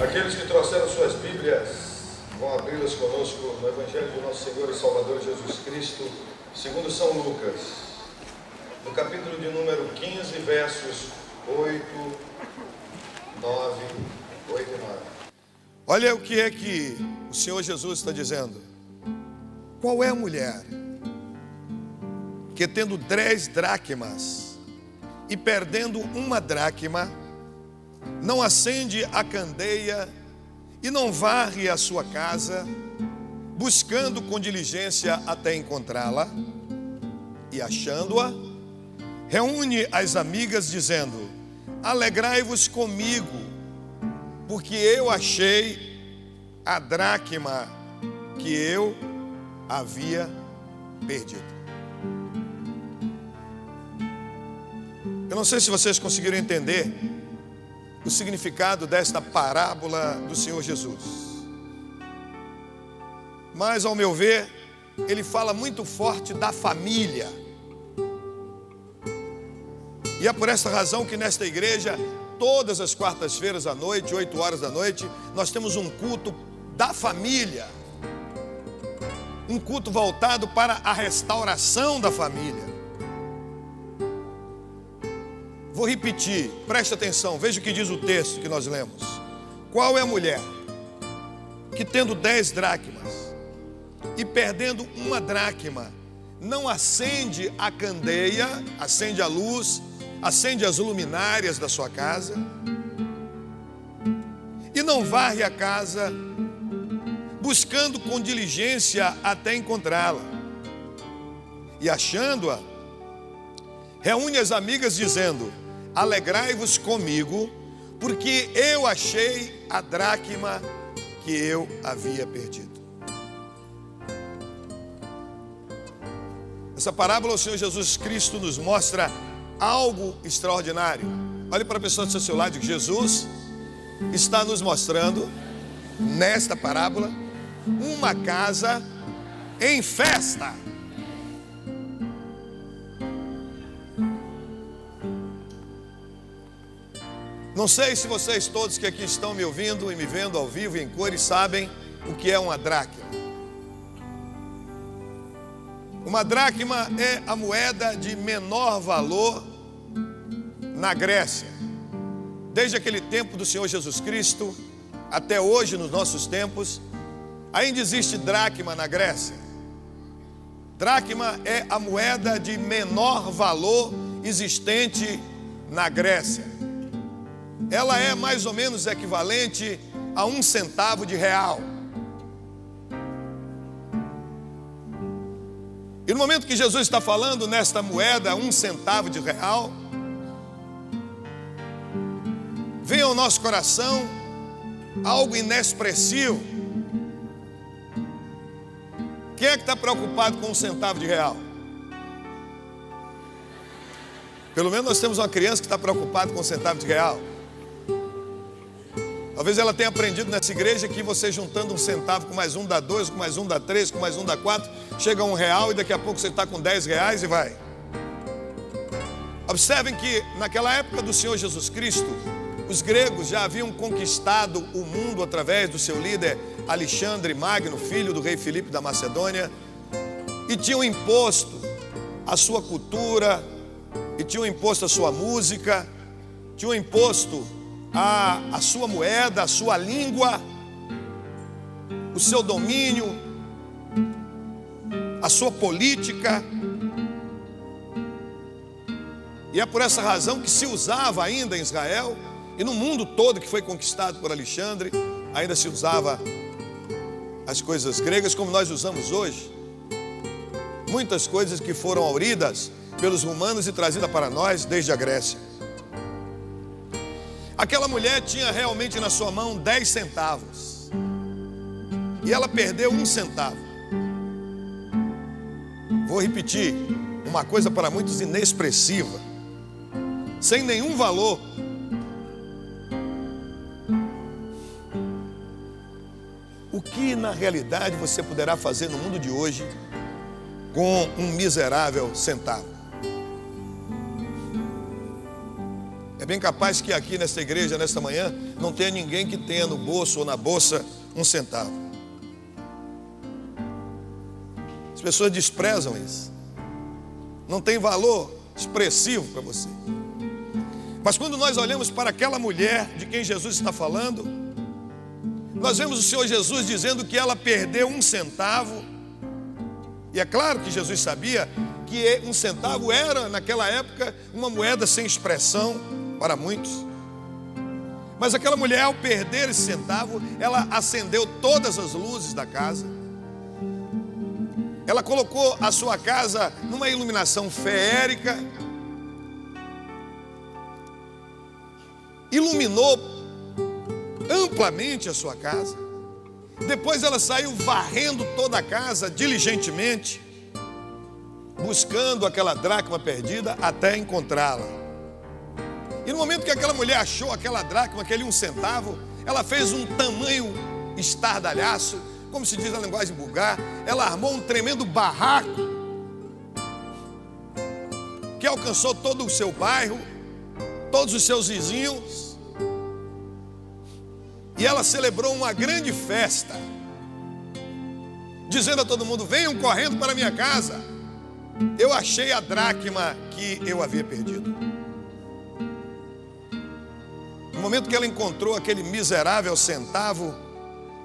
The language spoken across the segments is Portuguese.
Aqueles que trouxeram suas Bíblias vão abri-las conosco no Evangelho de nosso Senhor e Salvador Jesus Cristo, segundo São Lucas, no capítulo de número 15, versos 8, 9, 8 e 9. Olha o que é que o Senhor Jesus está dizendo. Qual é a mulher que, tendo 10 dracmas e perdendo uma dracma, não acende a candeia e não varre a sua casa, buscando com diligência até encontrá-la, e achando-a, reúne as amigas dizendo: alegrai-vos comigo, porque eu achei a dracma que eu havia perdido. Eu não sei se vocês conseguiram entender o significado desta parábola do Senhor Jesus, mas ao meu ver, ele fala muito forte da família. E é por essa razão que nesta igreja, todas as quartas-feiras à noite, 8 horas da noite, nós temos um culto da família, um culto voltado para a restauração da família. Vou repetir, preste atenção, veja o que diz o texto que nós lemos. Qual é a mulher que, tendo 10 dracmas e perdendo uma dracma, não acende a candeia, acende a luz, acende as luminárias da sua casa e não varre a casa, buscando com diligência até encontrá-la, e achando-a, reúne as amigas dizendo: alegrai-vos comigo, porque eu achei a dracma que eu havia perdido. Essa parábola, o Senhor Jesus Cristo nos mostra algo extraordinário. Olhe para a pessoa do seu lado, que Jesus está nos mostrando, nesta parábola, uma casa em festa. Não sei se vocês todos que aqui estão me ouvindo e me vendo ao vivo e em cores sabem o que é uma dracma. Uma dracma é a moeda de menor valor na Grécia. Desde aquele tempo do Senhor Jesus Cristo até hoje, nos nossos tempos, ainda existe dracma na Grécia. Dracma é a moeda de menor valor existente na Grécia. Ela é mais ou menos equivalente a 1 centavo de real. E no momento que Jesus está falando nesta moeda, 1 centavo de real, vem ao nosso coração algo inexpressivo. Quem é que está preocupado com 1 centavo de real? Pelo menos nós temos uma criança que está preocupada com 1 centavo de real. Talvez ela tenha aprendido nessa igreja que você juntando 1 centavo com mais um dá 2, com mais um dá 3, com mais um dá 4, chega a R$1 e daqui a pouco você está com R$10 e vai. Observem que naquela época do Senhor Jesus Cristo, os gregos já haviam conquistado o mundo através do seu líder Alexandre Magno, filho do rei Filipe da Macedônia, e tinham imposto a sua cultura, e tinham imposto a sua música, tinham imposto a sua moeda, a sua língua, o seu domínio, a sua política. E é por essa razão que se usava ainda em Israel e no mundo todo que foi conquistado por Alexandre, ainda se usava as coisas gregas como nós usamos hoje. Muitas coisas que foram hauridas pelos romanos e trazidas para nós desde a Grécia. Aquela mulher tinha realmente na sua mão 10 centavos. E ela perdeu 1 centavo. Vou repetir, uma coisa para muitos inexpressiva, sem nenhum valor. O que na realidade você poderá fazer no mundo de hoje com um miserável centavo? É bem capaz que aqui nesta igreja, nesta manhã, não tenha ninguém que tenha no bolso ou na bolsa um centavo. As pessoas desprezam isso. Não tem valor expressivo para você. Mas quando nós olhamos para aquela mulher de quem Jesus está falando, nós vemos o Senhor Jesus dizendo que ela perdeu um centavo. E é claro que Jesus sabia que um centavo era, naquela época, uma moeda sem expressão para muitos. Mas aquela mulher, ao perder esse centavo, ela acendeu todas as luzes da casa. Ela colocou a sua casa numa iluminação feérica, iluminou amplamente a sua casa. Depois ela saiu varrendo toda a casa diligentemente, buscando aquela dracma perdida até encontrá-la. E no momento que aquela mulher achou aquela dracma, aquele um centavo, ela fez um tamanho estardalhaço, como se diz na linguagem vulgar. Ela armou um tremendo barraco que alcançou todo o seu bairro, todos os seus vizinhos. E ela celebrou uma grande festa, dizendo a todo mundo: venham correndo para a minha casa, eu achei a dracma que eu havia perdido. No momento que ela encontrou aquele miserável centavo,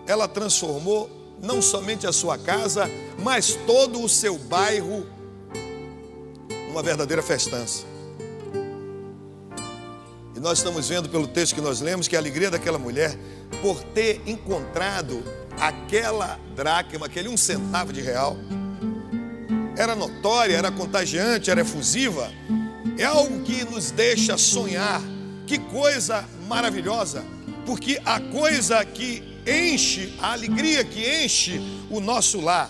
ela transformou não somente a sua casa, mas todo o seu bairro numa verdadeira festança. E nós estamos vendo pelo texto que nós lemos que a alegria daquela mulher por ter encontrado aquela dracma, aquele um centavo de real, era notória, era contagiante, era efusiva. É algo que nos deixa sonhar. Que coisa maravilhosa, porque a coisa que enche, a alegria que enche o nosso lar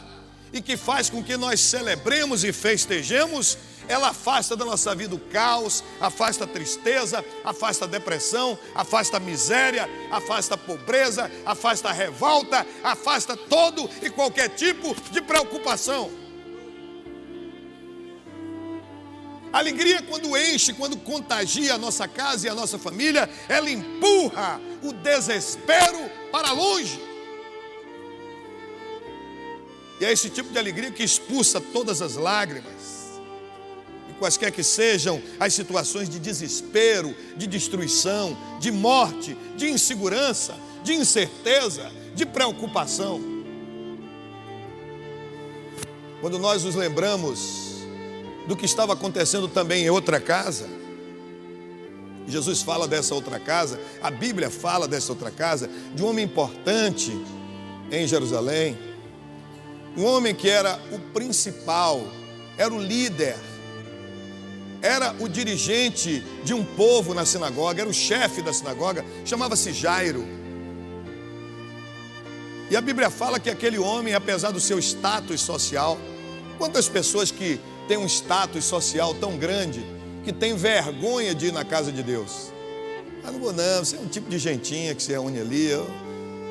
e que faz com que nós celebremos e festejemos, ela afasta da nossa vida o caos, afasta a tristeza, afasta a depressão, afasta a miséria, afasta a pobreza, afasta a revolta, afasta todo e qualquer tipo de preocupação. A alegria, quando enche, quando contagia a nossa casa e a nossa família, ela empurra o desespero para longe. E é esse tipo de alegria que expulsa todas as lágrimas, e quaisquer que sejam as situações de desespero, de destruição, de morte, de insegurança, de incerteza, de preocupação. Quando nós nos lembramos do que estava acontecendo também em outra casa, Jesus fala dessa outra casa, a Bíblia fala dessa outra casa, de um homem importante em Jerusalém, um homem que era o principal, era o líder, era o dirigente de um povo na sinagoga, era o chefe da sinagoga, chamava-se Jairo. E a Bíblia fala que aquele homem, apesar do seu status social, quantas pessoas que têm um status social tão grande que tem vergonha de ir na casa de Deus? Ah, não vou não, você é um tipo de gentinha que se reúne ali.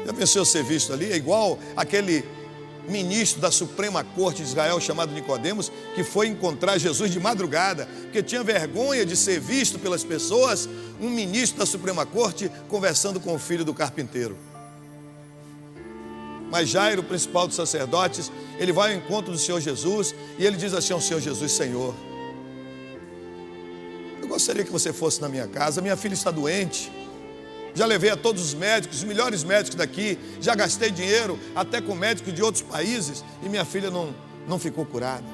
Já pensou ser visto ali? É igual aquele ministro da Suprema Corte de Israel chamado Nicodemos, que foi encontrar Jesus de madrugada, porque tinha vergonha de ser visto pelas pessoas, um ministro da Suprema Corte conversando com o filho do carpinteiro. Mas Jairo, o principal dos sacerdotes, ele vai ao encontro do Senhor Jesus e ele diz assim ao Senhor Jesus: Senhor, eu gostaria que você fosse na minha casa, minha filha está doente, já levei a todos os médicos, os melhores médicos daqui, já gastei dinheiro até com médicos de outros países e minha filha não ficou curada.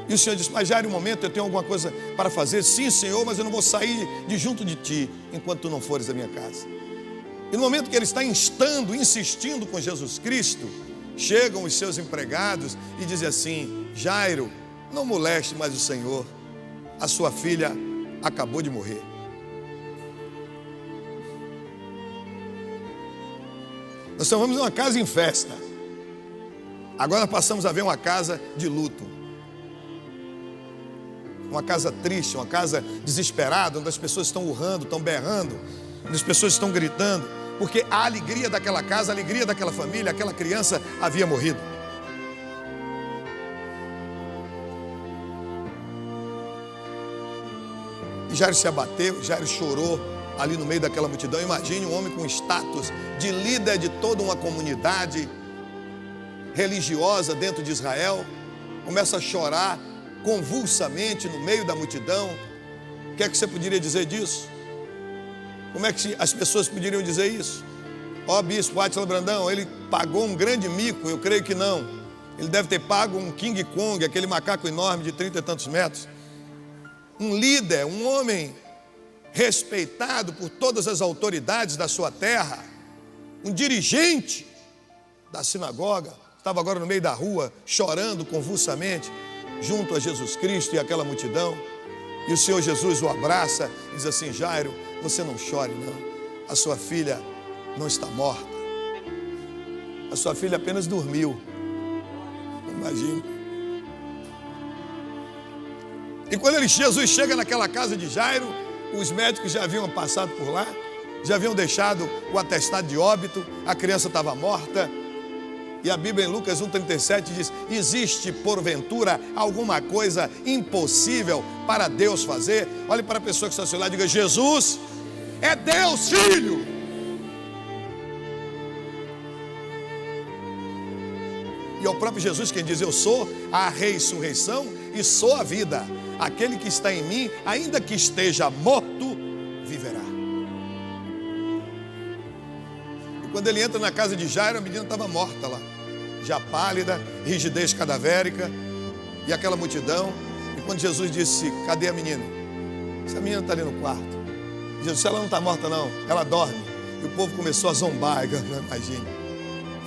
E o Senhor disse: mas Jairo, um momento, eu tenho alguma coisa para fazer. Sim, Senhor, mas eu não vou sair de junto de ti enquanto tu não fores da minha casa. E no momento que ele está instando, insistindo com Jesus Cristo, chegam os seus empregados e dizem assim: Jairo, não moleste mais o Senhor, a sua filha acabou de morrer. Nós estamos numa casa em festa, agora passamos a ver uma casa de luto, uma casa triste, uma casa desesperada, onde as pessoas estão urrando, estão berrando, onde as pessoas estão gritando, porque a alegria daquela casa, a alegria daquela família, aquela criança havia morrido. E Jairo se abateu, Jairo chorou ali no meio daquela multidão. Imagine um homem com status de líder de toda uma comunidade religiosa dentro de Israel, começa a chorar convulsamente no meio da multidão. O que é que você poderia dizer disso? Como é que as pessoas poderiam dizer isso? Ó, bispo Átila Brandão, ele pagou um grande mico. Eu creio que não. Ele deve ter pago um King Kong, aquele macaco enorme de 30 e tantos metros. Um líder, um homem respeitado por todas as autoridades da sua terra, um dirigente da sinagoga, estava agora no meio da rua, chorando convulsamente, junto a Jesus Cristo e aquela multidão. E o Senhor Jesus o abraça e diz assim: Jairo, você não chore não, a sua filha não está morta, a sua filha apenas dormiu. Imagine. E quando Jesus chega naquela casa de Jairo, os médicos já haviam passado por lá, já haviam deixado o atestado de óbito, a criança estava morta. E a Bíblia em Lucas 1,37 diz: existe porventura alguma coisa impossível para Deus fazer? Olhe para a pessoa que está ao seu lado e diga: Jesus é Deus, Filho. E é o próprio Jesus quem diz: eu sou a ressurreição e sou a vida. Aquele que está em mim, ainda que esteja morto, viverá. E quando ele entra na casa de Jairo, a menina estava morta lá, já pálida, rigidez cadavérica, e aquela multidão. E quando Jesus disse: cadê a menina? Essa menina está ali no quarto. Jesus disse: ela não está morta não, ela dorme. E o povo começou a zombar. Imagine,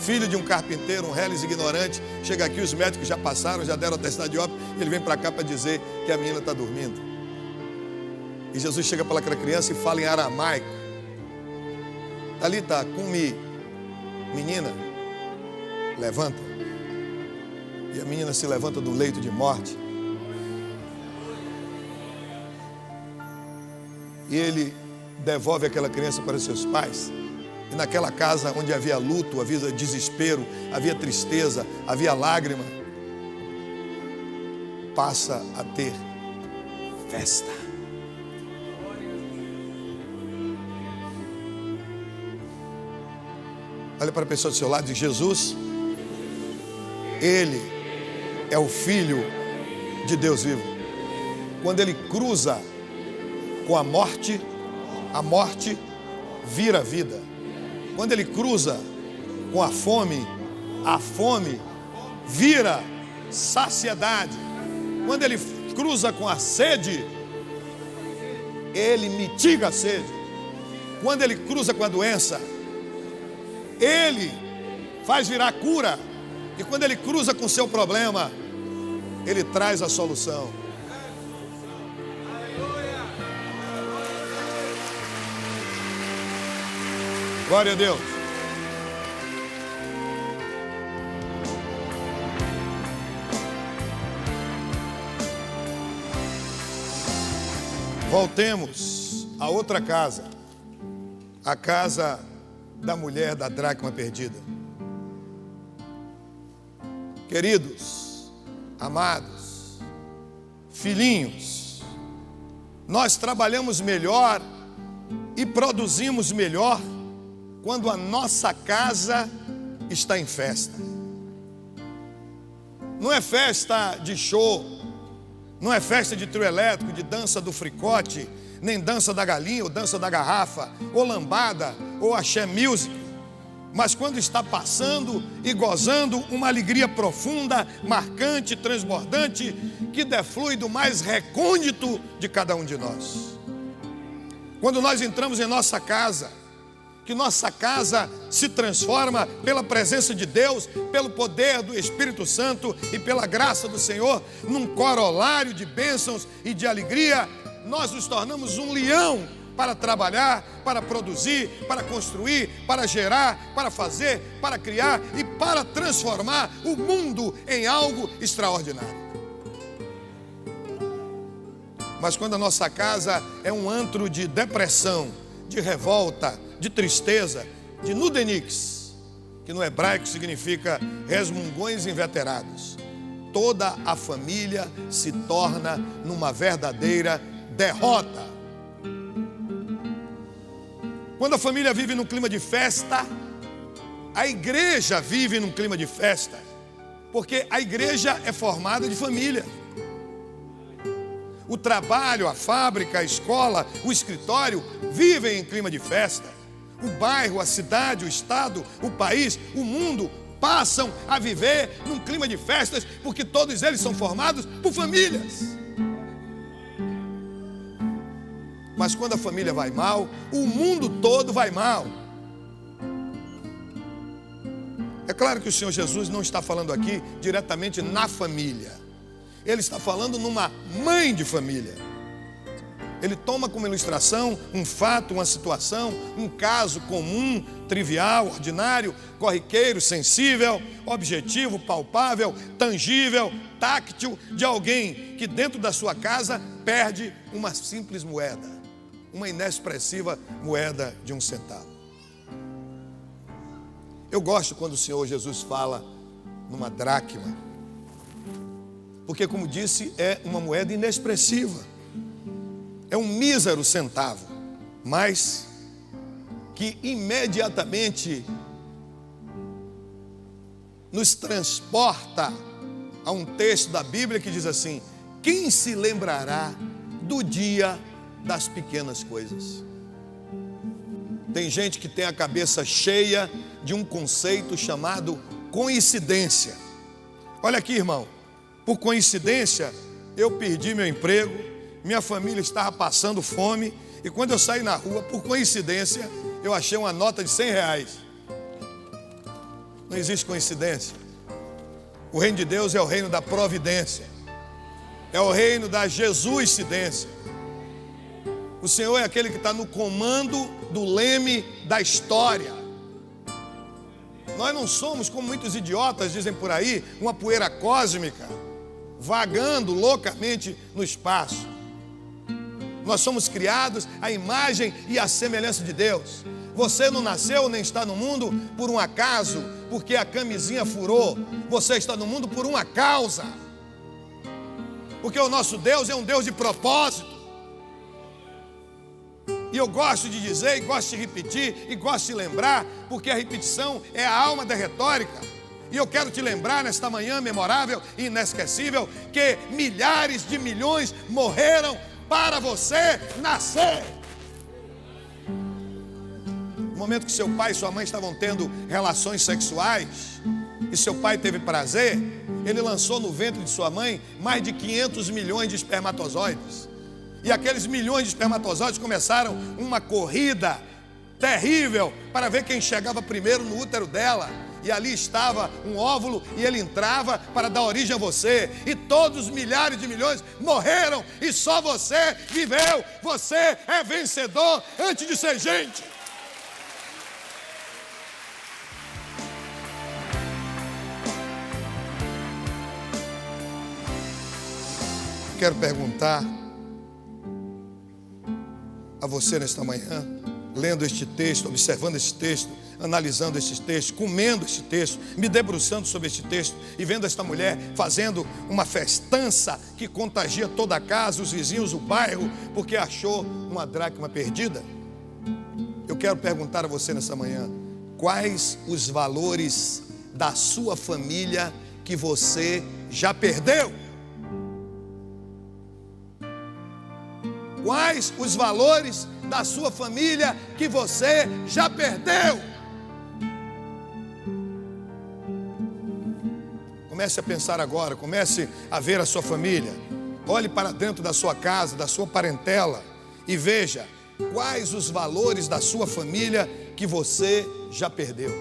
filho de um carpinteiro, um reles ignorante, chega aqui, os médicos já passaram, já deram atestado de óbito, e ele vem para cá para dizer que a menina está dormindo. E Jesus chega para aquela criança e fala em aramaico: Talita cumi, menina, levanta. E a menina se levanta do leito de morte. E ele devolve aquela criança para seus pais. E naquela casa onde havia luto, havia desespero, havia tristeza, havia lágrima, passa a ter festa. Olha para a pessoa do seu lado e diz: Jesus, Ele é o Filho de Deus vivo. Quando Ele cruza com a morte vira vida. Quando Ele cruza com a fome vira saciedade. Quando Ele cruza com a sede, Ele mitiga a sede. Quando Ele cruza com a doença, Ele faz virar cura. E quando Ele cruza com o seu problema, Ele traz a solução. Glória a Deus. Voltemos a outra casa, a casa da mulher da dracma perdida. Queridos, amados, filhinhos, nós trabalhamos melhor e produzimos melhor quando a nossa casa está em festa. Não é festa de show, não é festa de trio elétrico, de dança do fricote, nem dança da galinha ou dança da garrafa, ou lambada, ou axé music. Mas quando está passando e gozando uma alegria profunda, marcante, transbordante, que deflui do mais recôndito de cada um de nós. Quando nós entramos em nossa casa, que nossa casa se transforma pela presença de Deus, pelo poder do Espírito Santo e pela graça do Senhor, num corolário de bênçãos e de alegria, nós nos tornamos um leão para trabalhar, para produzir, para construir, para gerar, para fazer, para criar e para transformar o mundo em algo extraordinário. Mas quando a nossa casa é um antro de depressão, de revolta, de tristeza, de nudenix, que no hebraico significa resmungões inveterados, toda a família se torna numa verdadeira derrota. Quando a família vive num clima de festa, a igreja vive num clima de festa, porque a igreja é formada de família. O trabalho, a fábrica, a escola, o escritório vivem em clima de festa. O bairro, a cidade, o estado, o país, o mundo passam a viver num clima de festas, porque todos eles são formados por famílias. Mas quando a família vai mal, o mundo todo vai mal. É claro que o Senhor Jesus não está falando aqui diretamente na família. Ele está falando numa mãe de família. Ele toma como ilustração um fato, uma situação, um caso comum, trivial, ordinário, corriqueiro, sensível, objetivo, palpável, tangível, táctil, de alguém que dentro da sua casa perde uma simples moeda. Uma inexpressiva moeda de 1 centavo. Eu gosto quando o Senhor Jesus fala numa dracma, porque, como disse, é uma moeda inexpressiva. É um mísero centavo, mas que imediatamente nos transporta a um texto da Bíblia que diz assim: quem se lembrará do dia das pequenas coisas? Tem gente que tem a cabeça cheia de um conceito chamado coincidência. Olha aqui, irmão, por coincidência eu perdi meu emprego, minha família estava passando fome, e quando eu saí na rua, por coincidência, eu achei uma nota de 100 reais. Não existe coincidência. O reino de Deus é o reino da providência, é o reino da Jesuscidência. O Senhor é aquele que está no comando do leme da história. Nós não somos, como muitos idiotas dizem por aí, uma poeira cósmica, vagando loucamente no espaço. Nós somos criados à imagem e à semelhança de Deus. Você não nasceu nem está no mundo por um acaso, porque a camisinha furou. Você está no mundo por uma causa. Porque o nosso Deus é um Deus de propósito. E eu gosto de dizer, e gosto de repetir, e gosto de lembrar, porque a repetição é a alma da retórica. E eu quero te lembrar nesta manhã memorável e inesquecível que milhares de milhões morreram para você nascer. No momento que seu pai e sua mãe estavam tendo relações sexuais, e seu pai teve prazer, ele lançou no ventre de sua mãe mais de 500 milhões de espermatozoides. E aqueles milhões de espermatozoides começaram uma corrida terrível para ver quem chegava primeiro no útero dela. E ali estava um óvulo e ele entrava para dar origem a você. E todos os milhares de milhões morreram e só você viveu. Você é vencedor antes de ser gente. Quero perguntar a você nesta manhã, lendo este texto, observando este texto, analisando este texto, comendo este texto, me debruçando sobre este texto e vendo esta mulher fazendo uma festança que contagia toda a casa, os vizinhos, o bairro, porque achou uma dracma perdida. Eu quero perguntar a você nessa manhã: quais os valores da sua família que você já perdeu? Quais os valores da sua família que você já perdeu? Comece a pensar agora, comece a ver a sua família. Olhe para dentro da sua casa, da sua parentela e veja quais os valores da sua família que você já perdeu.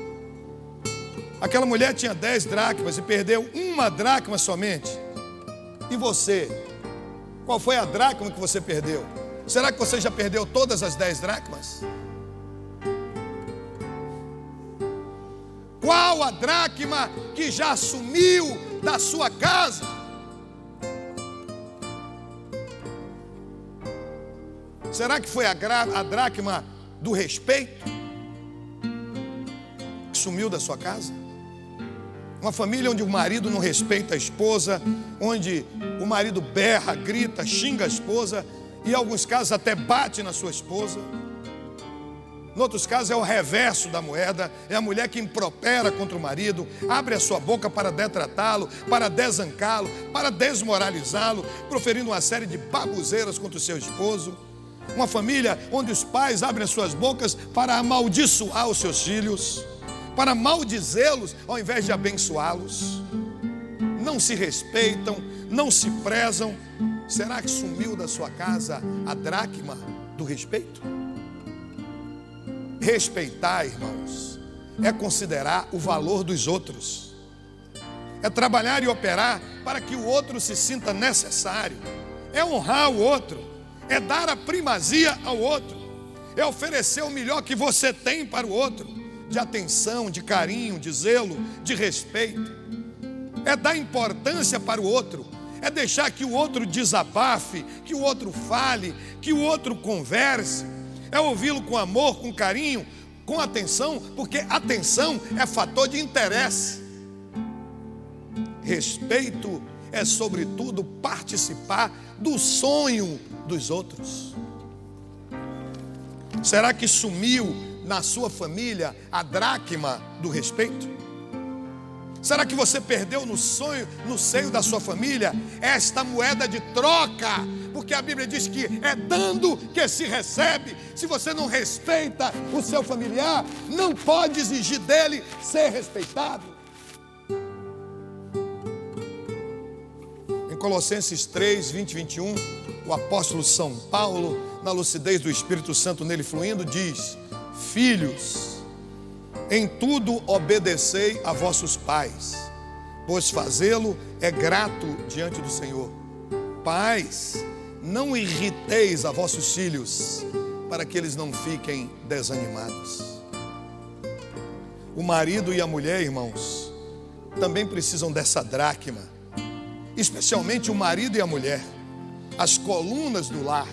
Aquela mulher tinha 10 dracmas e perdeu uma dracma somente. E você? Qual foi a dracma que você perdeu? Será que você já perdeu todas as 10 dracmas? Qual a dracma que já sumiu da sua casa? Será que foi a dracma do respeito que sumiu da sua casa? Uma família onde o marido não respeita a esposa, onde o marido berra, grita, xinga a esposa e em alguns casos até bate na sua esposa. Em outros casos é o reverso da moeda, é a mulher que impropera contra o marido, abre a sua boca para detratá-lo, para desancá-lo, para desmoralizá-lo, proferindo uma série de babuzeiras contra o seu esposo. Uma família onde os pais abrem as suas bocas para amaldiçoar os seus filhos, para maldizê-los ao invés de abençoá-los. Não se respeitam, não se prezam. Será que sumiu da sua casa a dracma do respeito? Respeitar, irmãos, é considerar o valor dos outros, é trabalhar e operar para que o outro se sinta necessário, é honrar o outro, é dar a primazia ao outro, é oferecer o melhor que você tem para o outro, de atenção, de carinho, de zelo, de respeito, é dar importância para o outro, é deixar que o outro desabafe, que o outro fale, que o outro converse, é ouvi-lo com amor, com carinho, com atenção, porque atenção é fator de interesse. Respeito é, sobretudo, participar do sonho dos outros. Será que sumiu na sua família a dracma do respeito? Será que você perdeu no seio da sua família esta moeda de troca? Porque a Bíblia diz que é dando que se recebe. Se você não respeita o seu familiar, não pode exigir dele ser respeitado. Em Colossenses 3, 20 e 21, o apóstolo São Paulo, na lucidez do Espírito Santo nele fluindo, diz: filhos, em tudo obedecei a vossos pais, pois fazê-lo é grato diante do Senhor. Pais, não irriteis a vossos filhos, para que eles não fiquem desanimados. O marido e a mulher, irmãos, também precisam dessa dracma, especialmente o marido e a mulher. As colunas do lar,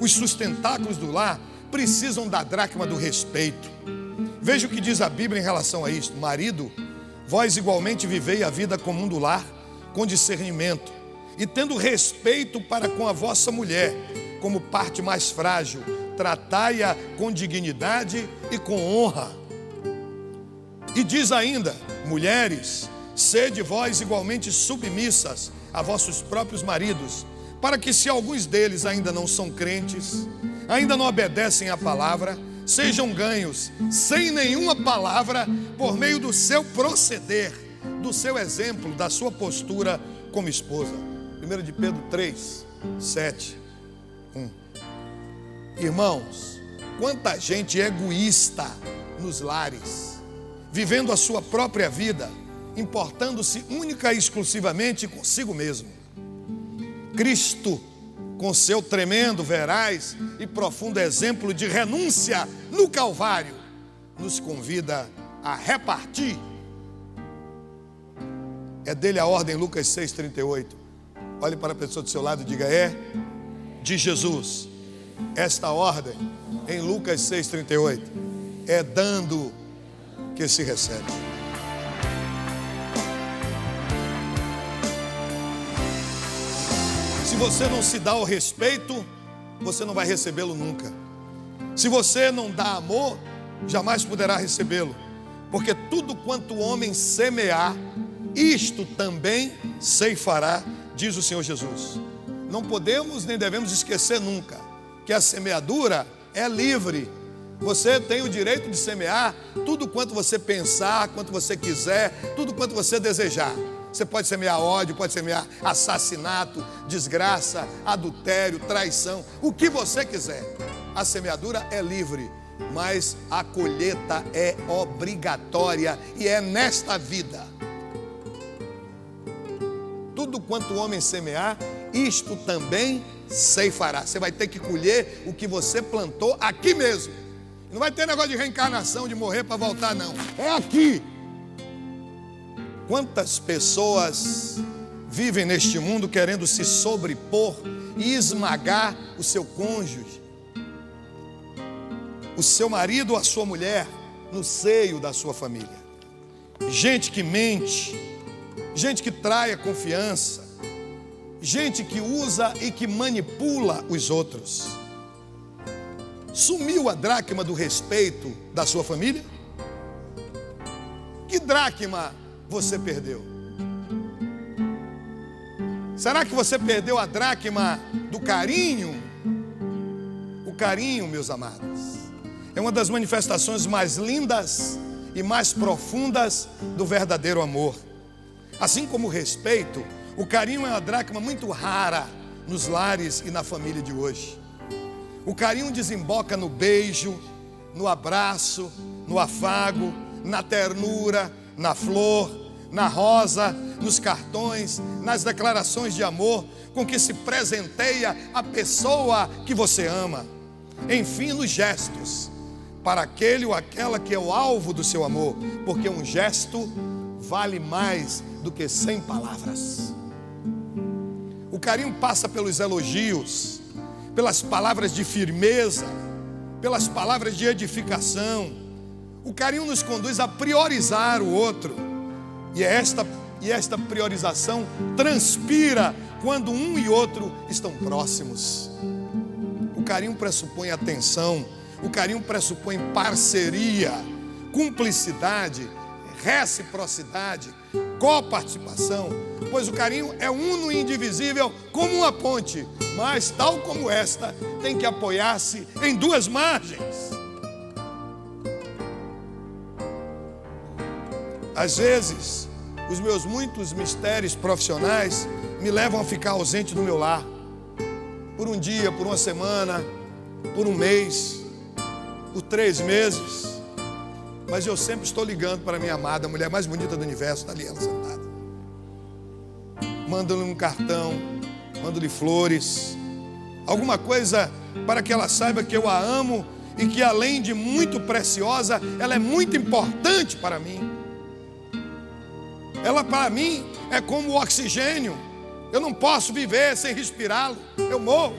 os sustentáculos do lar, precisam da dracma do respeito. Veja o que diz a Bíblia em relação a isto: marido, vós igualmente vivei a vida comum do lar, com discernimento, e tendo respeito para com a vossa mulher, como parte mais frágil, tratai-a com dignidade e com honra. E diz ainda: mulheres, sede vós igualmente submissas a vossos próprios maridos, para que, se alguns deles ainda não são crentes, ainda não obedecem à palavra, sejam ganhos sem nenhuma palavra por meio do seu proceder, do seu exemplo, da sua postura como esposa. 1 de Pedro 3, 7, 1. Irmãos, quanta gente egoísta nos lares, vivendo a sua própria vida, importando-se única e exclusivamente consigo mesmo. Cristo, com seu tremendo, veraz e profundo exemplo de renúncia no Calvário, nos convida a repartir. É dele a ordem, Lucas 6,38. Olhe para a pessoa do seu lado e diga: é de Jesus esta ordem, em Lucas 6,38. É dando que se recebe. Se você não se dá o respeito, você não vai recebê-lo nunca. Se você não dá amor, jamais poderá recebê-lo. Porque tudo quanto o homem semear, isto também ceifará, diz o Senhor Jesus. Não podemos nem devemos esquecer nunca que a semeadura é livre. Você tem o direito de semear tudo quanto você pensar, quanto você quiser, tudo quanto você desejar. Você pode semear ódio, pode semear assassinato, desgraça, adultério, traição, o que você quiser. A semeadura é livre, mas a colheita é obrigatória e é nesta vida. Tudo quanto o homem semear, isto também ceifará. Você vai ter que colher o que você plantou aqui mesmo. Não vai ter negócio de reencarnação, de morrer para voltar, não. É aqui. Quantas pessoas vivem neste mundo querendo se sobrepor e esmagar o seu cônjuge, o seu marido ou a sua mulher, no seio da sua família. Gente que mente, gente que trai a confiança, gente que usa e que manipula os outros. sumiu a dracma do respeito da sua família? Que dracma você perdeu? Será que você perdeu a dracma do carinho? O carinho, meus amados, é uma das manifestações mais lindas e mais profundas do verdadeiro amor. Assim como o respeito, o carinho é uma dracma muito rara nos lares e na família de hoje. O carinho desemboca no beijo, no abraço, no afago, na ternura, na flor, na rosa, nos cartões, nas declarações de amor com que se presenteia a pessoa que você ama. Enfim, nos gestos, para aquele ou aquela que é o alvo do seu amor, porque um gesto vale mais do que 100 palavras. O carinho passa pelos elogios, pelas palavras de firmeza, pelas palavras de edificação. O carinho nos conduz a priorizar o outro, e esta priorização transpira quando um e outro estão próximos. O carinho pressupõe atenção, o carinho pressupõe parceria, cumplicidade, reciprocidade, coparticipação, pois o carinho é uno e indivisível como uma ponte, mas tal como esta, tem que apoiar-se em duas margens. Às vezes, os meus muitos mistérios profissionais me levam a ficar ausente do meu lar, por um dia, por uma semana, por um mês, por 3 meses, mas eu sempre estou ligando para a minha amada, a mulher mais bonita do universo, está ali ela sentada. Mando-lhe um cartão, mando-lhe flores, alguma coisa para que ela saiba que eu a amo e que além de muito preciosa, ela é muito importante para mim. Ela para mim é como o oxigênio, eu não posso viver sem respirá-lo, eu morro.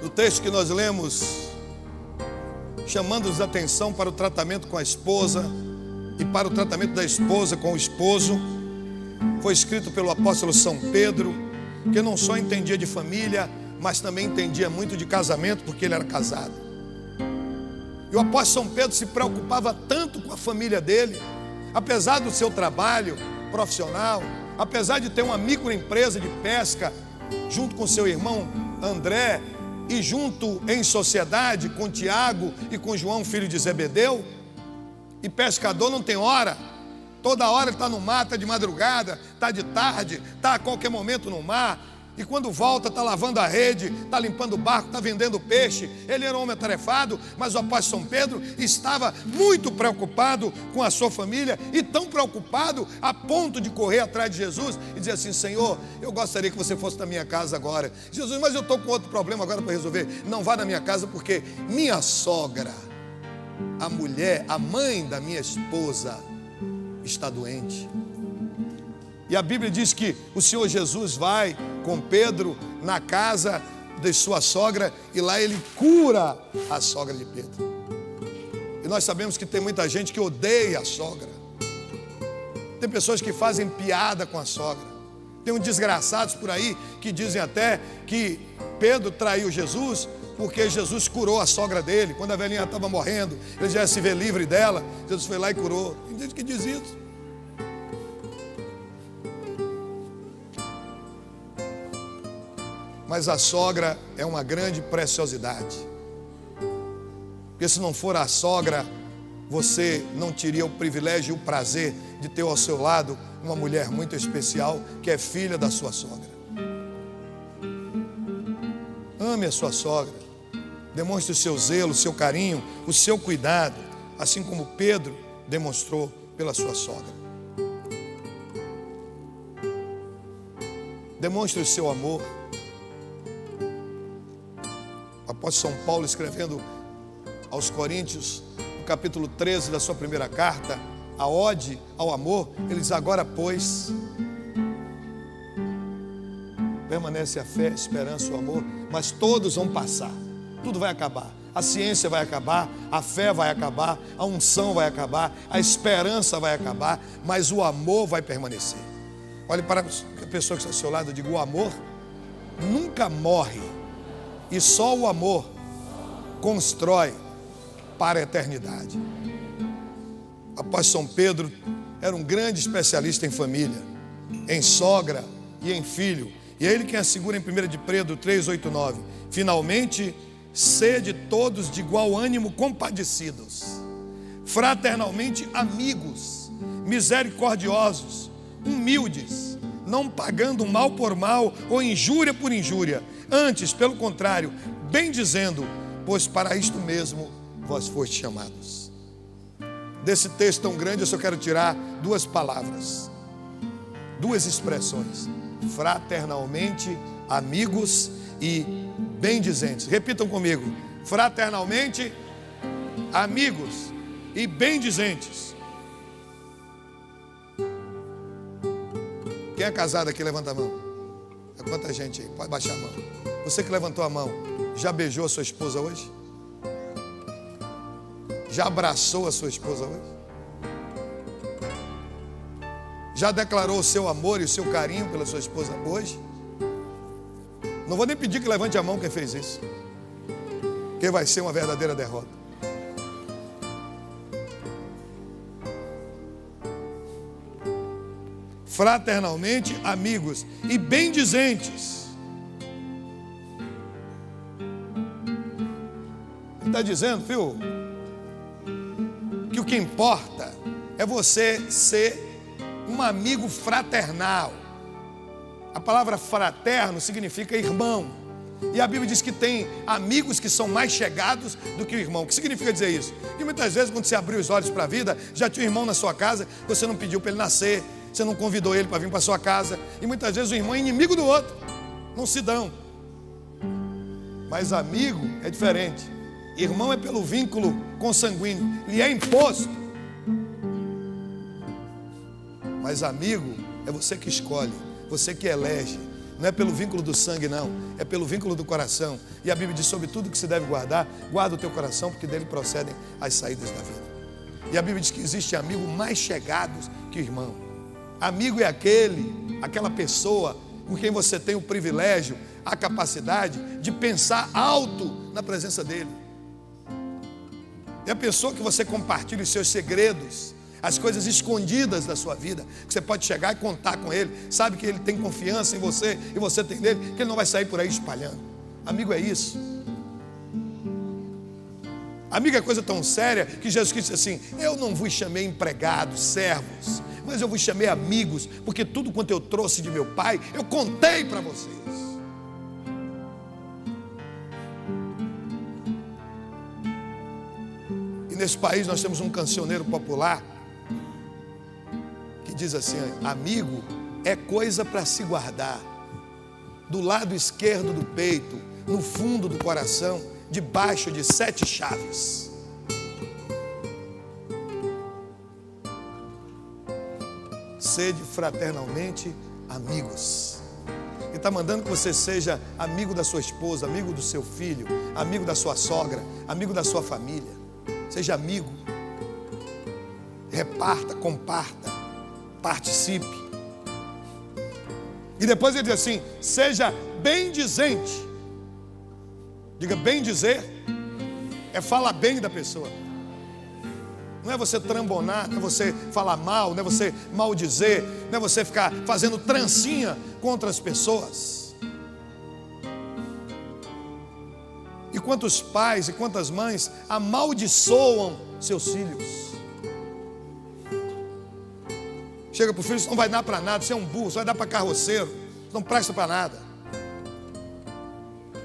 No texto que nós lemos, chamando-nos a atenção para o tratamento com a esposa e para o tratamento da esposa com o esposo, foi escrito pelo apóstolo São Pedro, que não só entendia de família, mas também entendia muito de casamento, porque ele era casado. E o apóstolo São Pedro se preocupava tanto com a família dele, apesar do seu trabalho profissional, apesar de ter uma microempresa de pesca, junto com seu irmão André, e junto em sociedade com Tiago e com João, filho de Zebedeu. E pescador não tem hora, toda hora ele está no mar, está de madrugada, está de tarde, está a qualquer momento no mar. E quando volta, está lavando a rede, está limpando o barco, está vendendo peixe. Ele era um homem atarefado, mas o apóstolo São Pedro estava muito preocupado com a sua família, e tão preocupado a ponto de correr atrás de Jesus e dizer assim: Senhor, eu gostaria que você fosse na minha casa agora. Jesus, mas eu estou com outro problema agora para resolver. Não vá na minha casa, porque minha sogra, a mulher, a mãe da minha esposa, está doente. E a Bíblia diz que o Senhor Jesus vai com Pedro na casa de sua sogra, e lá ele cura a sogra de Pedro. E nós sabemos que tem muita gente que odeia a sogra. Tem pessoas que fazem piada com a sogra. Tem uns desgraçados por aí que dizem até que Pedro traiu Jesus porque Jesus curou a sogra dele. Quando a velhinha estava morrendo, ele já se vê livre dela, Jesus foi lá e curou. Tem gente que diz isso. Mas a sogra é uma grande preciosidade. Porque se não for a sogra, você não teria o privilégio e o prazer de ter ao seu lado uma mulher muito especial, que é filha da sua sogra. Ame a sua sogra. Demonstre o seu zelo, o seu carinho, o seu cuidado, assim como Pedro demonstrou pela sua sogra. Demonstre o seu amor. O apóstolo São Paulo, escrevendo aos Coríntios, no capítulo 13 da sua primeira carta, a ode ao amor, ele diz: agora, pois, permanece a fé, a esperança, o amor, mas todos vão passar, tudo vai acabar. A ciência vai acabar, a fé vai acabar, a unção vai acabar, a esperança vai acabar, mas o amor vai permanecer. Olhe para a pessoa que está ao seu lado e diga: o amor nunca morre, e só o amor constrói para a eternidade. O apóstolo São Pedro era um grande especialista em família, em sogra e em filho. E é ele quem assegura em 1 de Pedro 3:8-9: finalmente, sede todos de igual ânimo, compadecidos, fraternalmente amigos, misericordiosos, humildes, não pagando mal por mal ou injúria por injúria, antes, pelo contrário, bem dizendo, pois para isto mesmo vós fostes chamados. Desse texto tão grande eu só quero tirar duas palavras, duas expressões: fraternalmente amigos e bendizentes. Repitam comigo: fraternalmente amigos e bendizentes. Quem é casado aqui, levanta a mão. Quanta gente aí, pode baixar a mão. Você que levantou a mão, já beijou a sua esposa hoje? Já abraçou a sua esposa hoje? Já declarou o seu amor e o seu carinho pela sua esposa hoje? Não vou nem pedir que levante a mão quem fez isso, porque vai ser uma verdadeira derrota. Fraternalmente amigos e bendizentes. Ele está dizendo, viu, que o que importa é você ser um amigo fraternal. A palavra fraterno significa irmão. E a Bíblia diz que tem amigos que são mais chegados do que o irmão. O que significa dizer isso? Que muitas vezes, quando você abriu os olhos para a vida, já tinha um irmão na sua casa, você não pediu para ele nascer, você não convidou ele para vir para a sua casa. E muitas vezes o irmão é inimigo do outro. Não se dão. Mas amigo é diferente. Irmão é pelo vínculo consanguíneo, lhe é imposto. Mas amigo é você que escolhe, você que elege. Não é pelo vínculo do sangue, não. É pelo vínculo do coração. E a Bíblia diz: sobre tudo que se deve guardar, guarda o teu coração, porque dele procedem as saídas da vida. E a Bíblia diz que existe amigo mais chegados que o irmão. Amigo é aquela pessoa com quem você tem o privilégio, a capacidade de pensar alto na presença dele. É a pessoa que você compartilha os seus segredos, as coisas escondidas da sua vida, que você pode chegar e contar com ele, sabe que ele tem confiança em você e você tem nele, que ele não vai sair por aí espalhando. Amigo é isso. Amigo é coisa tão séria que Jesus Cristo disse assim: eu não vos chamei empregados, servos, mas eu vos chamei amigos, porque tudo quanto eu trouxe de meu Pai, eu contei para vocês. E nesse país nós temos um cancioneiro popular que diz assim: amigo é coisa para se guardar do lado esquerdo do peito, no fundo do coração, debaixo de 7 chaves. Sede fraternalmente amigos. Ele está mandando que você seja amigo da sua esposa, amigo do seu filho, amigo da sua sogra, amigo da sua família. Seja amigo. Reparta, comparta, participe. E depois ele diz assim: seja bendizente. Diga, bem dizer é falar bem da pessoa. Não é você trambonar, não é você falar mal, não é você maldizer, não é você ficar fazendo trancinha contra as pessoas. E quantos pais e quantas mães amaldiçoam seus filhos. Chega para o filho: isso não vai dar para nada, você é um burro, isso vai dar para carroceiro, isso não presta para nada.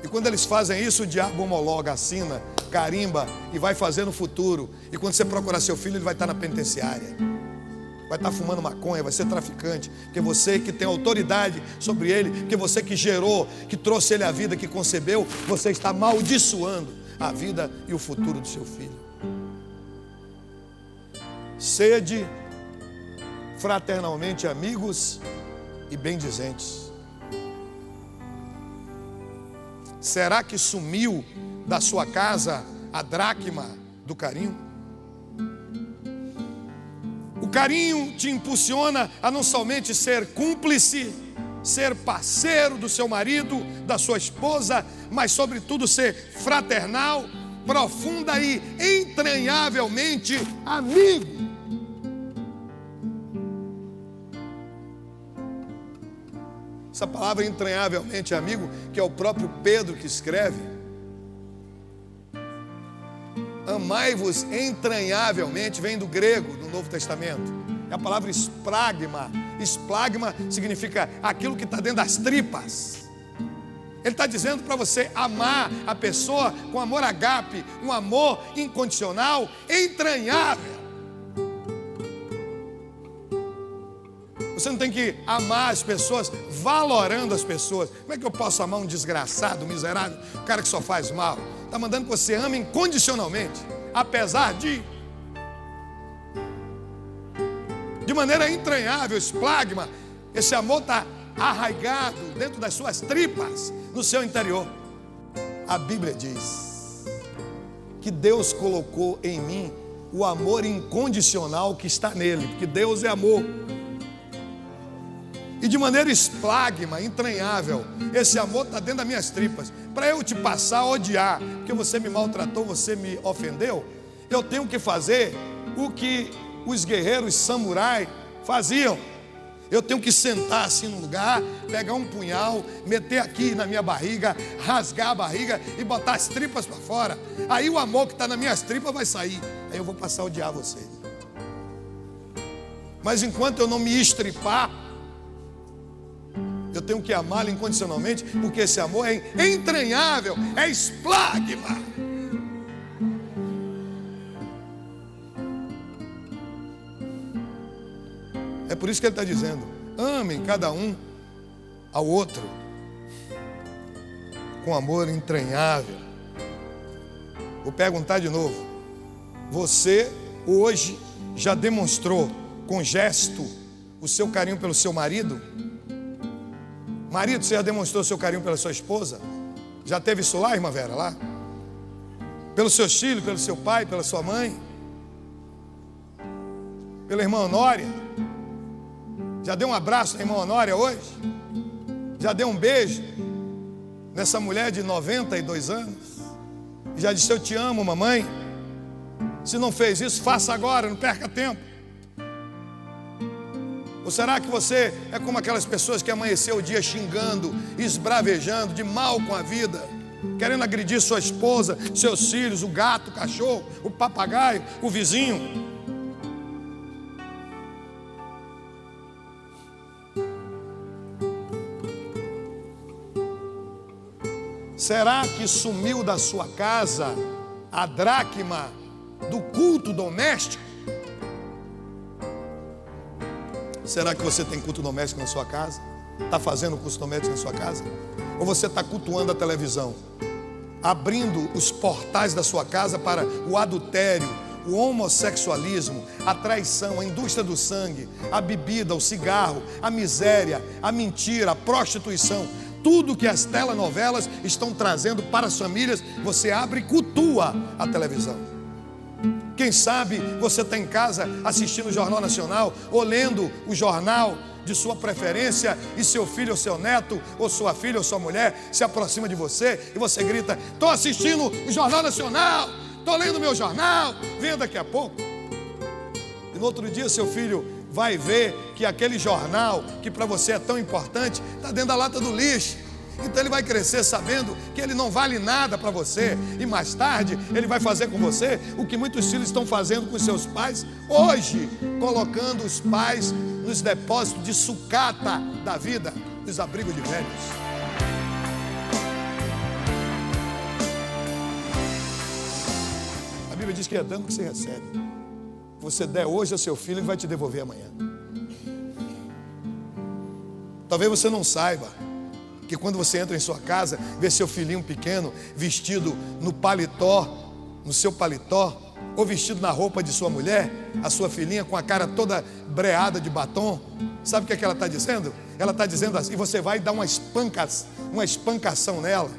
E quando eles fazem isso, o diabo homologa, assina, carimba e vai fazer no futuro. E quando você procurar seu filho, ele vai estar na penitenciária, vai estar fumando maconha, vai ser traficante, porque você que tem autoridade sobre ele, porque você que gerou, que trouxe ele à vida, que concebeu, você está amaldiçoando a vida e o futuro do seu filho. Sede fraternalmente amigos e bendizentes. Será que sumiu da sua casa a dracma do carinho. O carinho te impulsiona a não somente ser cúmplice, ser parceiro do seu marido, da sua esposa, mas sobretudo ser fraternal, profunda e entranhavelmente amigo. Essa palavra entranhavelmente amigo, que é o próprio Pedro que escreve. Amai-vos entranhavelmente, vem do grego, do Novo Testamento. É a palavra esplagma. Esplagma significa aquilo que está dentro das tripas. Ele está dizendo para você amar a pessoa com amor agape, um amor incondicional, entranhável. Você não tem que amar as pessoas valorando as pessoas. Como é que eu posso amar um desgraçado, um miserável, um cara que só faz mal? Está mandando que você ame incondicionalmente, apesar de maneira entranhável, esplagma. Esse amor está arraigado dentro das suas tripas, no seu interior. A Bíblia diz que Deus colocou em mim o amor incondicional que está nele, porque Deus é amor. E de maneira esplagma, entranhável, esse amor está dentro das minhas tripas. Para eu te passar a odiar, porque você me maltratou, você me ofendeu, eu tenho que fazer o que os guerreiros samurai faziam. Eu tenho que sentar assim no lugar, pegar um punhal, meter aqui na minha barriga, rasgar a barriga e botar as tripas para fora. Aí o amor que está nas minhas tripas vai sair. Aí eu vou passar a odiar você. Mas enquanto eu não me estripar, eu tenho que amá-lo incondicionalmente, porque esse amor é entranhável, é esplagma. É por isso que ele está dizendo: amem cada um ao outro com amor entranhável. Vou perguntar de novo: você hoje já demonstrou com gesto o seu carinho pelo seu marido? Marido, você já demonstrou o seu carinho pela sua esposa? Já teve isso lá, irmã Vera, lá? Pelos seus filhos, pelo seu pai, pela sua mãe? Pela irmã Honória? Já deu um abraço na irmã Honória hoje? Já deu um beijo nessa mulher de 92 anos? Já disse: eu te amo, mamãe? Se não fez isso, faça agora, não perca tempo. Ou será que você é como aquelas pessoas que amanheceu o dia xingando, esbravejando, de mal com a vida, querendo agredir sua esposa, seus filhos, o gato, o cachorro, o papagaio, o vizinho? Será que sumiu da sua casa a dracma do culto doméstico? Será que você tem culto doméstico na sua casa? Está fazendo culto doméstico na sua casa? Ou você está cultuando a televisão? Abrindo os portais da sua casa para o adultério, o homossexualismo, a traição, a indústria do sangue, a bebida, o cigarro, a miséria, a mentira, a prostituição. Tudo que as telenovelas estão trazendo para as famílias, você abre e cultua a televisão. Quem sabe você está em casa assistindo o Jornal Nacional ou lendo o jornal de sua preferência e seu filho ou seu neto ou sua filha ou sua mulher se aproxima de você e você grita: estou assistindo o Jornal Nacional, estou lendo meu jornal, venha daqui a pouco. E no outro dia seu filho vai ver que aquele jornal que para você é tão importante está dentro da lata do lixo. Então ele vai crescer sabendo que ele não vale nada para você. E mais tarde ele vai fazer com você o que muitos filhos estão fazendo com seus pais hoje, colocando os pais nos depósitos de sucata da vida, nos abrigos de velhos. A Bíblia diz que é dando que você recebe. Você der hoje a seu filho, ele vai te devolver amanhã. Talvez você não saiba que quando você entra em sua casa, vê seu filhinho pequeno vestido no paletó, no seu paletó, ou vestido na roupa de sua mulher, a sua filhinha com a cara toda breada de batom. Sabe o que ela está dizendo? Ela está dizendo assim: e você vai dar uma espancação nela,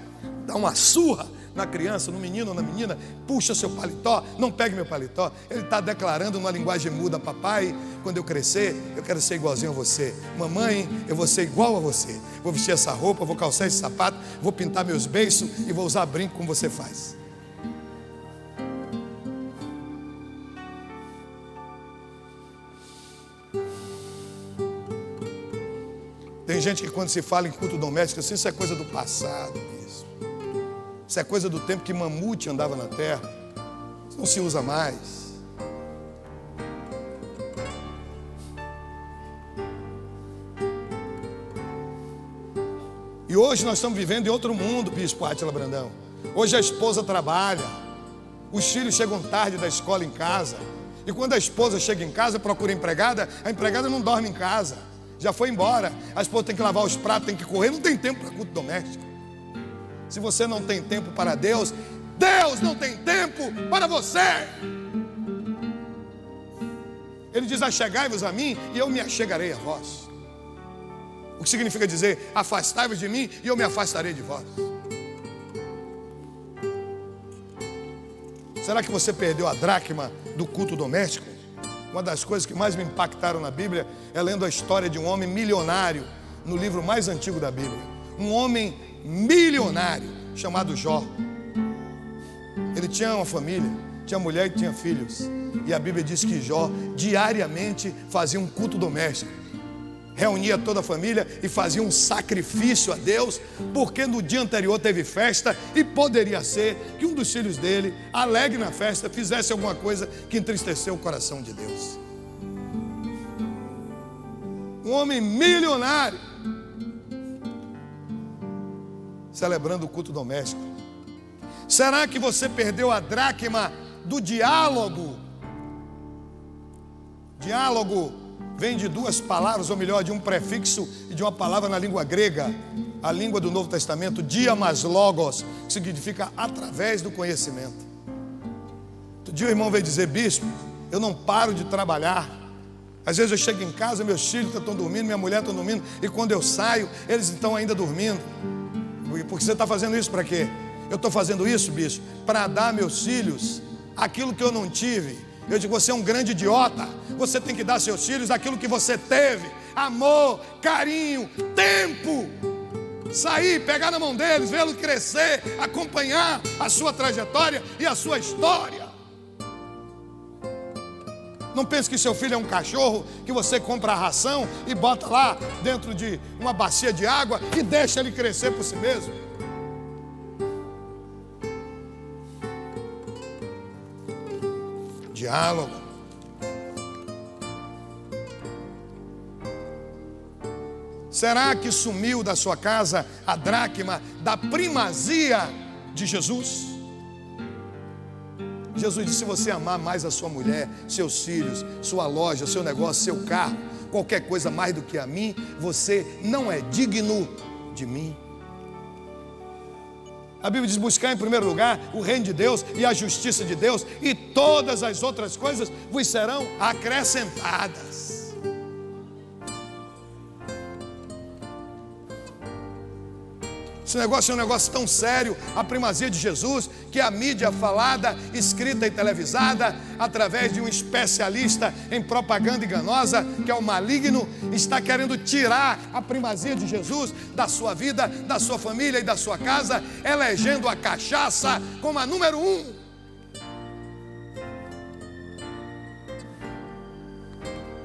dar uma surra na criança, no menino ou na menina, puxa seu paletó, não pegue meu paletó. Ele está declarando numa linguagem muda: papai, quando eu crescer, eu quero ser igualzinho a você. Mamãe, eu vou ser igual a você. Vou vestir essa roupa, vou calçar esse sapato, vou pintar meus beiços e vou usar brinco como você faz. Tem gente que quando se fala em culto doméstico, assim, isso é coisa do passado mesmo. Isso é coisa do tempo que mamute andava na terra. Isso não se usa mais. E hoje nós estamos vivendo em outro mundo, Bispo Átila Brandão. Hoje a esposa trabalha, os filhos chegam tarde da escola em casa. E quando a esposa chega em casa, procura a empregada não dorme em casa. Já foi embora, a esposa tem que lavar os pratos, tem que correr, não tem tempo para culto doméstico. Se você não tem tempo para Deus, Deus não tem tempo para você. Ele diz: achegai-vos a mim e eu me achegarei a vós. O que significa dizer: afastai-vos de mim e eu me afastarei de vós. Será que você perdeu a dracma do culto doméstico? Uma das coisas que mais me impactaram na Bíblia é lendo a história de um homem milionário no livro mais antigo da Bíblia. Um homem milionário chamado Jó. Ele tinha uma família, tinha mulher e tinha filhos. E a Bíblia diz que Jó diariamente fazia um culto doméstico. Reunia toda a família e fazia um sacrifício a Deus, porque no dia anterior teve festa e poderia ser que um dos filhos dele, alegre na festa, fizesse alguma coisa que entristeceu o coração de Deus. Um homem milionário celebrando o culto doméstico. Será que você perdeu a dracma do diálogo? Diálogo vem de duas palavras, ou melhor, de um prefixo e de uma palavra na língua grega, a língua do Novo Testamento, diamas logos, que significa através do conhecimento. Outro dia o irmão veio dizer: bispo, eu não paro de trabalhar. Às vezes eu chego em casa, meus filhos estão dormindo, minha mulher está dormindo, e quando eu saio, eles estão ainda dormindo. Porque você está fazendo isso para quê? Eu estou fazendo isso, bispo, para dar a meus filhos aquilo que eu não tive. Eu digo: você é um grande idiota. Você tem que dar aos seus filhos aquilo que você teve: amor, carinho, tempo. Sair, pegar na mão deles, vê-los crescer, acompanhar a sua trajetória e a sua história. Não pense que seu filho é um cachorro que você compra a ração e bota lá dentro de uma bacia de água e deixa ele crescer por si mesmo. Diálogo. Será que sumiu da sua casa a dracma da primazia de Jesus? Jesus disse: se você amar mais a sua mulher, seus filhos, sua loja, seu negócio, seu carro, qualquer coisa mais do que a mim, você não é digno de mim. A Bíblia diz: buscar em primeiro lugar o reino de Deus e a justiça de Deus, e todas as outras coisas vos serão acrescentadas. Esse negócio é um negócio tão sério, a primazia de Jesus, que a mídia falada, escrita e televisada, através de um especialista em propaganda enganosa, que é o maligno, está querendo tirar a primazia de Jesus da sua vida, da sua família e da sua casa, elegendo a cachaça como a número 1.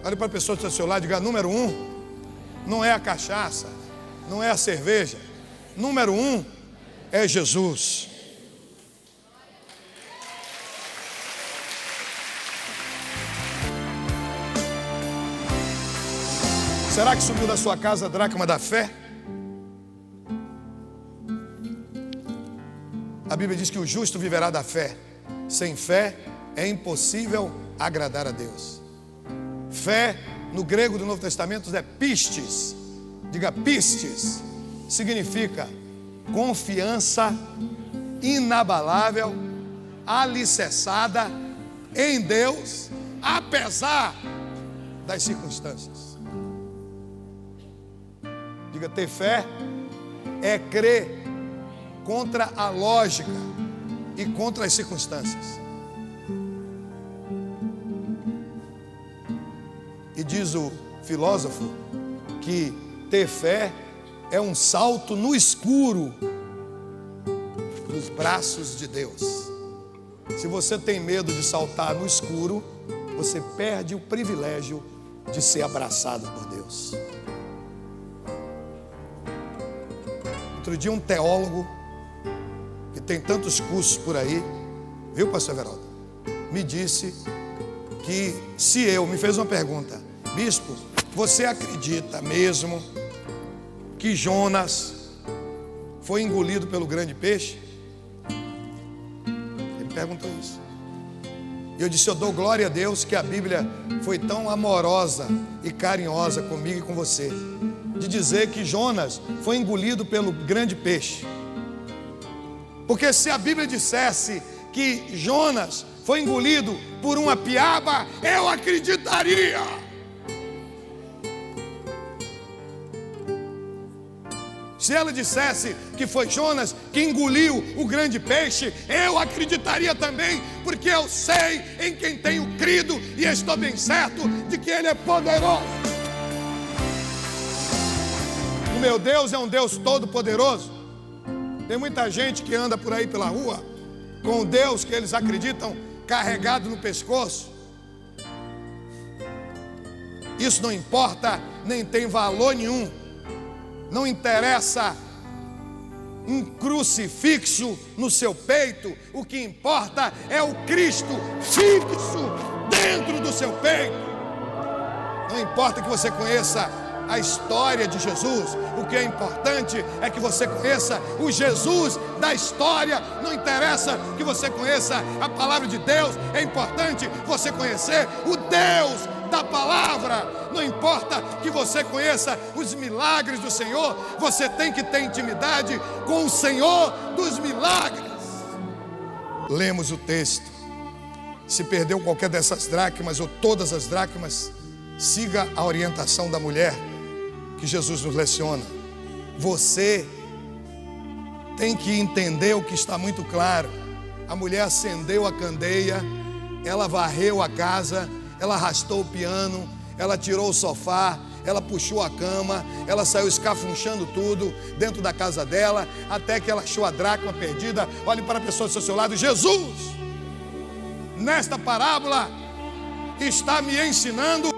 Olha para a pessoa que está ao seu lado e diga: número 1 não é a cachaça, não é a cerveja. Número 1 é Jesus. Será que subiu da sua casa a dracma da fé? A Bíblia diz que o justo viverá da fé. Sem fé é impossível agradar a Deus. Fé, no grego do Novo Testamento, é pistes. Diga pistes. Significa confiança inabalável, alicerçada em Deus, apesar das circunstâncias. Diga: ter fé é crer contra a lógica, e contra as circunstâncias. E diz o filósofo que ter fé é um salto no escuro nos braços de Deus. Se você tem medo de saltar no escuro, você perde o privilégio de ser abraçado por Deus. Outro dia um teólogo, que tem tantos cursos por aí, viu, pastor Everaldo? Me disse que me fez uma pergunta: bispo, você acredita mesmo que Jonas foi engolido pelo grande peixe? Ele me perguntou isso. E eu disse: eu dou glória a Deus que a Bíblia foi tão amorosa e carinhosa comigo e com você, de dizer que Jonas foi engolido pelo grande peixe. Porque se a Bíblia dissesse que Jonas foi engolido por uma piaba, eu acreditaria. Se ela dissesse que foi Jonas que engoliu o grande peixe, eu acreditaria também, porque eu sei em quem tenho crido e estou bem certo de que Ele é poderoso. O meu Deus é um Deus todo-poderoso. Tem muita gente que anda por aí pela rua com o Deus que eles acreditam carregado no pescoço. Isso não importa, nem tem valor nenhum. Não interessa um crucifixo no seu peito. O que importa é o Cristo fixo dentro do seu peito. Não importa que você conheça a história de Jesus. O que é importante é que você conheça o Jesus da história. Não interessa que você conheça a palavra de Deus. É importante você conhecer o Deus da palavra. Não importa que você conheça os milagres do Senhor, você tem que ter intimidade com o Senhor dos milagres. Lemos o texto. Se perdeu qualquer dessas dracmas ou todas as dracmas, siga a orientação da mulher que Jesus nos leciona. Você tem que entender o que está muito claro. A mulher acendeu a candeia, ela varreu a casa, ela arrastou o piano, ela tirou o sofá, ela puxou a cama, ela saiu escafunchando tudo dentro da casa dela, até que ela achou a dracma perdida. Olhe para a pessoa do seu lado: Jesus, nesta parábola, está me ensinando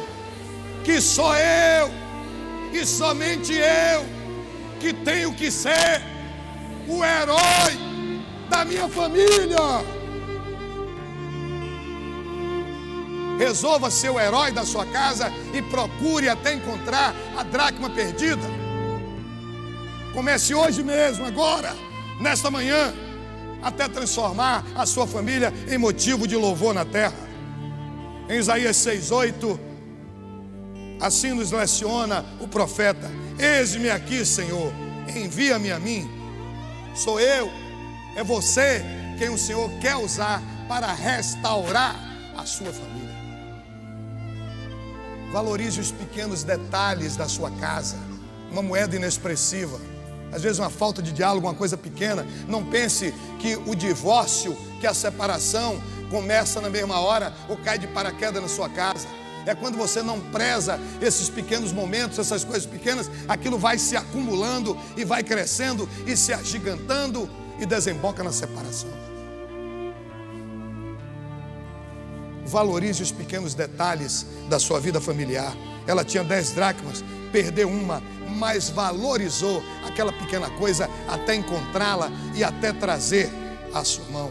que sou eu, e somente eu, que tenho que ser o herói da minha família. Resolva ser o herói da sua casa e procure até encontrar a dracma perdida. Comece hoje mesmo, agora, nesta manhã, até transformar a sua família em motivo de louvor na terra. Em Isaías 6:8, assim nos leciona o profeta: eis-me aqui, Senhor, envia-me a mim. Sou eu, é você quem o Senhor quer usar para restaurar a sua família. Valorize os pequenos detalhes da sua casa. Uma moeda inexpressiva, às vezes uma falta de diálogo, uma coisa pequena. Não pense que o divórcio, que a separação começa na mesma hora ou cai de paraquedas na sua casa. É quando você não preza esses pequenos momentos, essas coisas pequenas, aquilo vai se acumulando e vai crescendo e se agigantando e desemboca na separação. Valorize os pequenos detalhes da sua vida familiar. Ela tinha 10 dracmas, perdeu uma, mas valorizou aquela pequena coisa até encontrá-la e até trazer à sua mão.